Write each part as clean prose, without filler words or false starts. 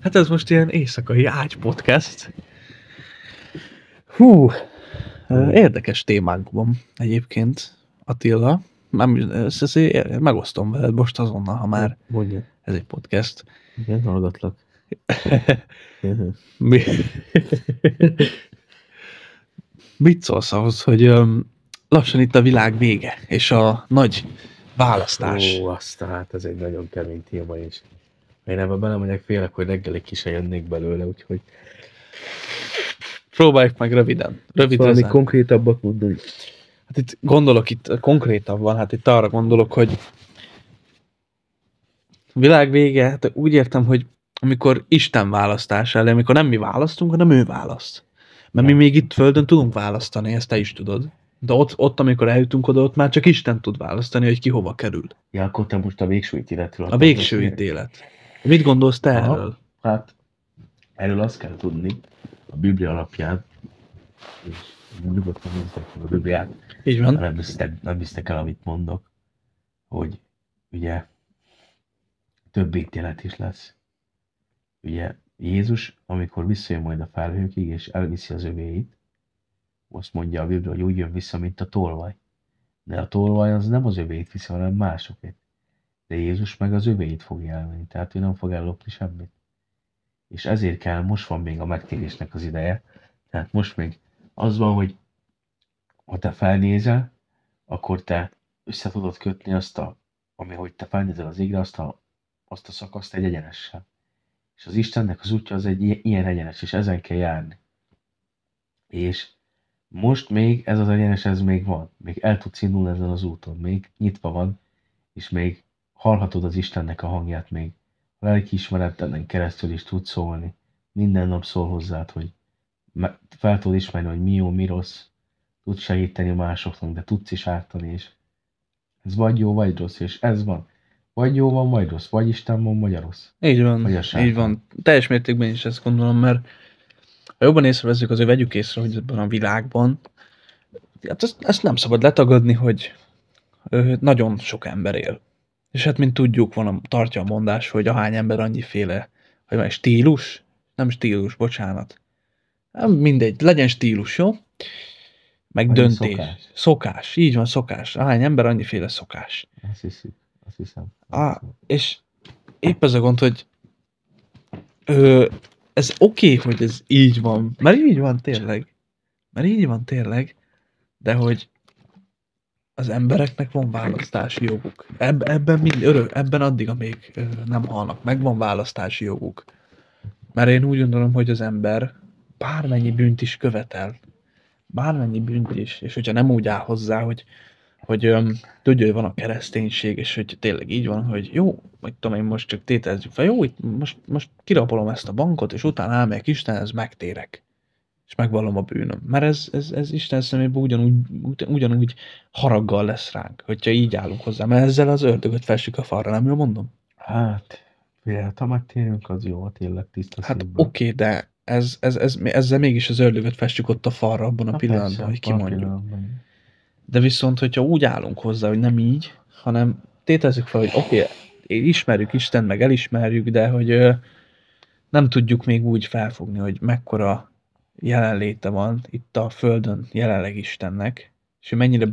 Hát ez most ilyen éjszakai ágy podcast. Hú, érdekes témánk van egyébként, Attila. Nem, ezt megosztom veled most azonnal, ha már Mondja. ez egy podcast. Igen, hallgatlak. Mi... Mit szólsz ahhoz, hogy lassan itt a világ vége, és a nagy választás. Ó, hát ez egy nagyon kemény téma, és én ebben belemegyek, félek, hogy reggelig ki se jönnék belőle, úgyhogy Próbáljuk meg röviden. valami konkrétabbat mondani. Hát itt gondolok, itt konkrétabban, hát itt arra gondolok, hogy világ vége, hát úgy értem, hogy amikor Isten választás ellen, amikor nem mi választunk, hanem ő választ. Mert mi még itt Földön tudunk választani, ezt te is tudod. De ott, amikor eljutunk oda, ott már csak Isten tud választani, hogy ki hova kerül. Ja, akkor te most a végső ítéletről. A végső ítélet. Mit gondolsz te erről? Hát, erről azt kell tudni, a Biblia alapján, és nyugodtan nézzétek meg a Bibliát, Így van. nem hisztek el, amit mondok, hogy ugye több ítélet is lesz. Ugye Jézus, amikor visszajön majd a felhőkig, és elviszi az övéit, azt mondja a Biblia, hogy úgy jön vissza, mint a tolvaj. De a tolvaj az nem az övéit viszi, hanem másokét. De Jézus meg az övéit fogja elvenni, tehát ő nem fog ellopni semmit. És ezért kell, most van még a megtérésnek az ideje, tehát most még az van, hogy ha te felnézel, akkor te össze tudod kötni hogy te felnézel az égre, azt a szakaszt egy egyenessel. És az Istennek az útja az egy ilyen egyenes, és ezen kell járni. És most még ez az egyenes, ez még van. Még el tudsz indulni ezen az úton. Még nyitva van, és még hallhatod az Istennek a hangját még. A lelkiismereteden keresztül is tudsz szólni. Minden nap szól hozzád, hogy fel tudod ismerni, hogy mi jó, mi rossz. Tudsz segíteni másoknak, de tudsz is ártani, és ez vagy jó, vagy rossz, és ez van. Vagy jó van, vagy rossz. Vagy Isten van, vagy a rossz. Így van, így van. Teljes mértékben is ezt gondolom, mert ha jobban észrevezzük, azért vegyük észre, hogy ebben a világban, hát ezt nem szabad letagadni, hogy nagyon sok ember él. És hát, mint tudjuk, tartja a mondás, hogy ahány ember annyiféle, hogy már stílus? Nem stílus, bocsánat. Mindegy, legyen stílus, jó? Meg döntés. Szokás, így van, szokás. Ahány ember annyiféle szokás. Azt hiszem. És épp ez a gond, hogy ez oké, hogy ez így van, mert így van tényleg, de hogy az embereknek van választási joguk. Ebben addig, amíg nem halnak meg, van választási joguk. Mert én úgy gondolom, hogy az ember bármennyi bűnt is követel, és hogyha nem úgy áll hozzá, hogy tudja, hogy van a kereszténység, és hogy tényleg így van, hogy jó, vagy tudom én, most csak tételezzük fel, jó, itt most kirapolom ezt a bankot, és utána elmegyek Istenhez, megtérek. És megvallom a bűnöm. Mert ez Isten szemében ugyanúgy haraggal lesz ránk, hogyha így állunk hozzá. Mert ezzel az ördögöt fessük a falra, nem jól mondom? Hát, ha megtérünk, az jó, tényleg tiszta hát szívből. Oké, de ezzel mégis az ördögöt fessük ott a falra abban a pillanatban, persze, hogy kimondjuk. De viszont, hogyha úgy állunk hozzá, hogy nem így, hanem tételezzük fel, hogy oké, ismerjük Istent, meg elismerjük, de hogy nem tudjuk még úgy felfogni, hogy mekkora jelenléte van itt a Földön jelenleg Istennek, és hogy mennyire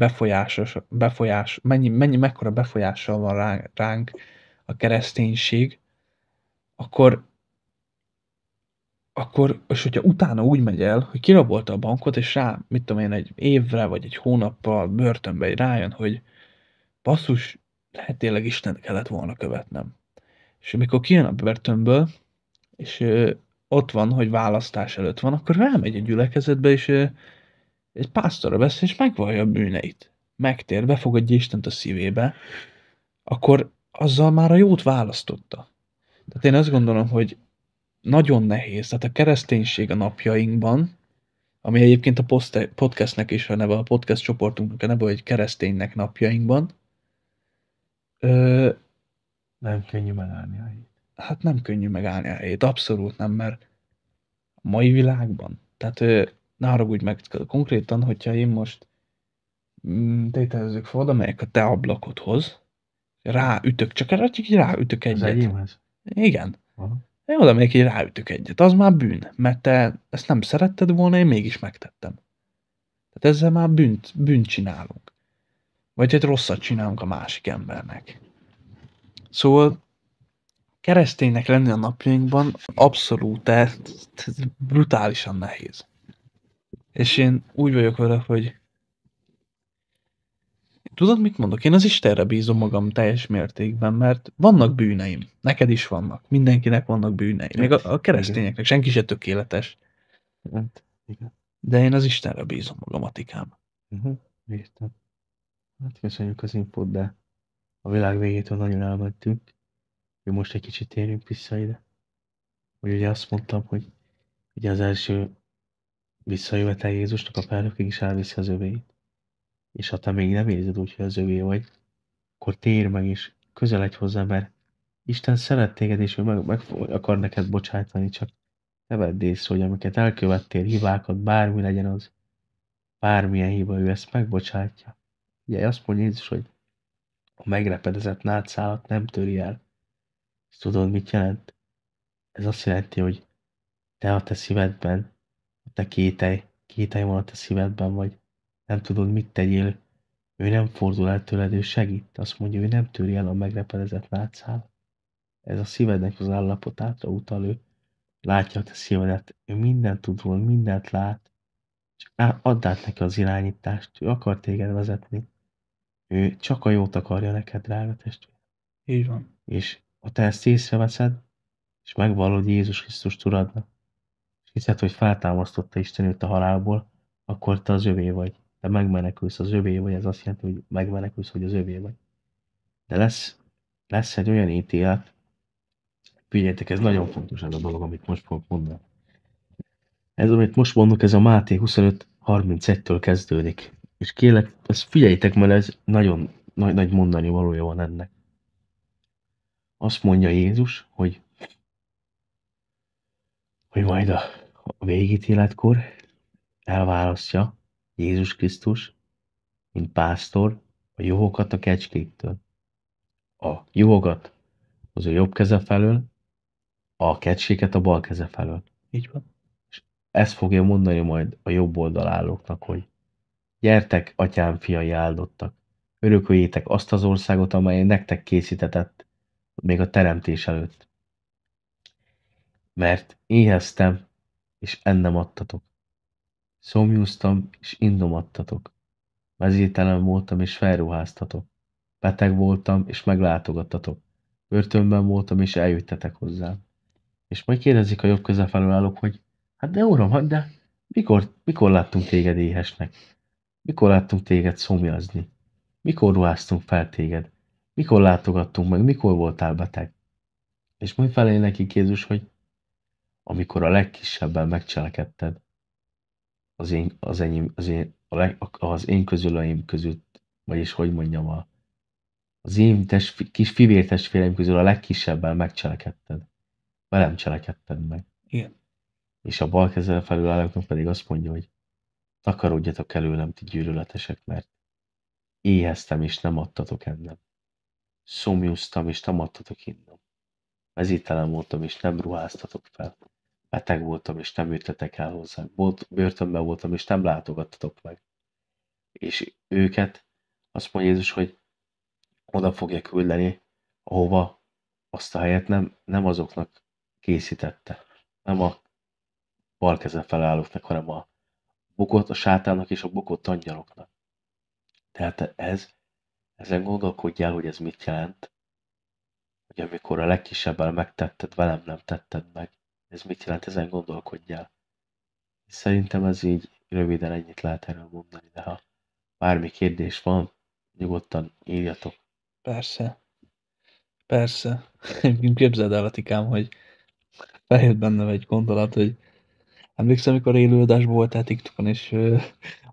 mekkora befolyással van ránk a kereszténység, akkor és hogyha utána úgy megy el, hogy kirabolta a bankot, és rá, mit tudom én, egy évre, vagy egy hónappal börtönbe rájön, hogy basszus, lehet tényleg Istent kellett volna követnem. És amikor kijön a börtönből, és ott van, hogy választás előtt van, akkor rámegy a gyülekezetbe, és egy pásztorra beszél, és megvallja a bűneit. Megtér, befogadja Istent a szívébe, akkor azzal már a jót választotta. Tehát én azt gondolom, hogy nagyon nehéz. Tehát a kereszténység a napjainkban, ami egyébként a podcastnek is a neve, a podcast csoportunknak a neve, hogy kereszténynek napjainkban. Nem könnyű megállni a helyét. Hát nem könnyű megállni a helyét, abszolút nem, mert a mai világban, tehát ne haragudj meg, konkrétan, hogyha én most tételezzük fel, oda megyek a te ablakodhoz, ráütök, csak ráütök egyet. Az enyémhez? Igen. Aha. Én oda megyek, így ráütök egyet. Az már bűn, mert te ezt nem szeretted volna, én mégis megtettem. Tehát ezzel már bűnt csinálunk. Vagy egy rosszat csinálunk a másik embernek. Szóval kereszténynek lenni a napjainkban abszolút ez brutálisan nehéz. És én úgy vagyok vele, hogy tudod, mit mondok? Én az Istenre bízom magam teljes mértékben, mert vannak bűneim. Neked is vannak. Mindenkinek vannak bűnei. Még a keresztényeknek. Senki se tökéletes. Hát, igen. De én az Istenre bízom magam, Atikám. Értem. Hát köszönjük az infót, de a világ végétől nagyon elmentünk. Mi most egy kicsit térjünk vissza ide. Hogy ugye azt mondtam, hogy ugye az első visszajövetel Jézusnak a felnökig is elviszi az övéit. És ha te még nem érzed úgy, hogy az övé vagy, akkor térj meg és közeledj hozzá, mert Isten szeret téged, és ő meg akar neked bocsájtani, csak ne vedd észre, hogy amiket elkövettél, hibákat, bármi legyen az, bármilyen hiba, ő ezt megbocsátja. Ugye azt mondja Jézus, hogy a megrepedezett nátszálat nem töri el. És tudod, mit jelent? Ez azt jelenti, hogy te a te szívedben, a te kételj van a te szívedben, vagy nem tudod, mit tegyél, ő nem fordul el tőled, ő segít. Azt mondja, ő nem töri el a megrepedezett nátszálat. Ez a szívednek az állapotára utal, ő látja a te szívedet, ő mindent tud róla, mindent lát, csak add át neki az irányítást, ő akar téged vezetni, ő csak a jót akarja neked, drága testvér. Így van. És ha te ezt észreveszed, és megvallod Jézus Krisztust Uradnak, és hiszed, hogy feltámasztotta Isten őt a halálból, akkor te az övé vagy. Te megmenekülsz, az övé vagy, ez azt jelenti, hogy megmenekülsz, hogy az övé vagy. De lesz egy olyan ítélet, figyeljetek, ez nagyon fontos ez a dolog, amit most fogok mondani. Ez, amit most mondok, ez a Máté 25:31-től kezdődik. És kérlek, ezt figyeljétek, mert ez nagyon nagy mondani valója van ennek. Azt mondja Jézus, hogy majd a végítéletkor elválasztja Jézus Krisztus, mint pásztor, a juhokat a kecskéktől. A juhokat az ő jobb keze felől, a kecskéket a bal keze felől. Így van. És ezt fogja mondani majd a jobb oldalállóknak, hogy gyertek, atyám fiai áldottak, örököljétek azt az országot, amely nektek készítetett még a teremtés előtt. Mert éheztem, és ennem adtatok. Szomjúztam, és indom adtatok. Mezítelen voltam, és felruháztatok. Beteg voltam, és meglátogattatok. Börtönben voltam, és eljöttetek hozzám. És majd kérdezik a jobb köze felől állók, hogy hát de uram, de mikor láttunk téged éhesnek? Mikor láttunk téged szomjazni? Mikor ruháztunk fel téged? Mikor látogattunk meg? Mikor voltál beteg? És majd felé nekik Jézus, hogy amikor a legkisebben megcselekedted, az én közülöim között, vagyis hogy mondjam, az én kis fivértestvéreim közül a legkisebben megcselekedted. Velem cselekedted meg. Igen. És a bal kezel felül állóknak pedig azt mondja, hogy takarodjatok előlem, ti gyűlöletesek, mert éheztem, és nem adtatok ennem. Szomjúztam, és nem adtatok innom. Mezítelen voltam, és nem ruháztatok fel. Beteg voltam, és nem jöttetek el hozzám. Börtönben voltam, és nem látogattatok meg. És őket, azt mondja Jézus, hogy oda fogja küldeni, ahova azt a helyet nem azoknak készítette. Nem a bal keze felállóknak, hanem a sátának és a bukott angyaloknak. Tehát ezen gondolkodjál, hogy ez mit jelent, hogy amikor a legkisebbel megtetted, velem nem tetted meg. Ez mit jelent, ezen gondolkodjál. Szerintem ez így röviden ennyit lehet erről mondani, de ha bármi kérdés van, nyugodtan írjatok. Persze. Persze. Egyébként képzeld el, Atikám, hogy feljött bennem egy gondolat, hogy emlékszem, amikor élőadásban voltál TikTokon, és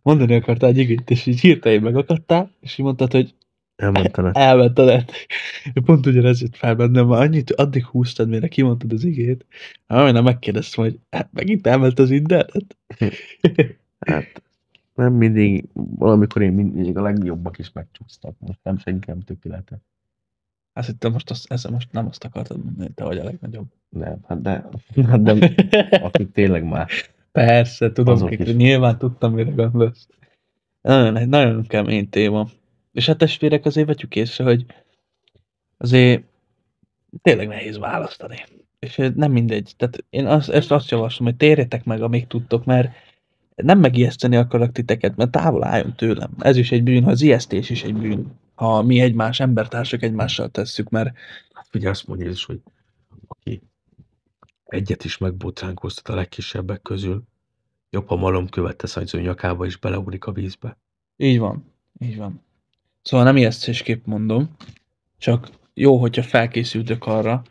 mondani akartál egy igét, és így hirtelen megakadtál, és így mondtad, hogy elment a net. Pont ugyanez jött fel bennem, már addig húztad, mire kimondtad az igét. Majdnem megkérdeztem, hogy megint elment az internet. Hát nem mindig, valamikor én mindig a legjobbak is megcsúsztak, most nem senki nem tökéletes. Azt hittem ezzel most nem azt akartad mondani, hogy te vagy a legnagyobb. Nem, hát de akik tényleg már Persze, tudom, azok is. nyilván tudtam, mire gondolsz. Nagyon kemény téma. És hát testvérek, azért vegyük észre, hogy azért tényleg nehéz választani. És nem mindegy. Tehát én azt javaslom, hogy térjetek meg, amíg tudtok, mert nem megijeszteni akarok titeket, mert távol álljon tőlem. Ez is egy bűn, ha az ijesztés is egy bűn. Ha mi embertársak egymással tesszük, mert Hát figyelj, azt mondja Jézus, hogy aki egyet is megbotránkoztat a legkisebbek közül, jobb, ha malomkövet tesz az ő nyakába, és beleugrik a vízbe. így van. Így van. Szóval nem ijesztésképp mondom, csak jó, hogyha felkészültök arra,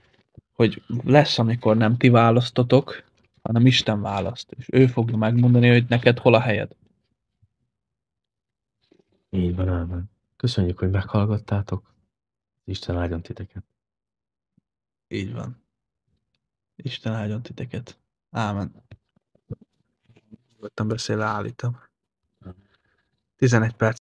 hogy lesz, amikor nem ti választotok, hanem Isten választ. És ő fogja megmondani, hogy neked hol a helyed. Így van, ámen. Köszönjük, hogy meghallgattátok. Isten áldjon titeket. Így van. Isten áldjon titeket. Ámen. Nyugodtan beszélve állítom. 11 perc.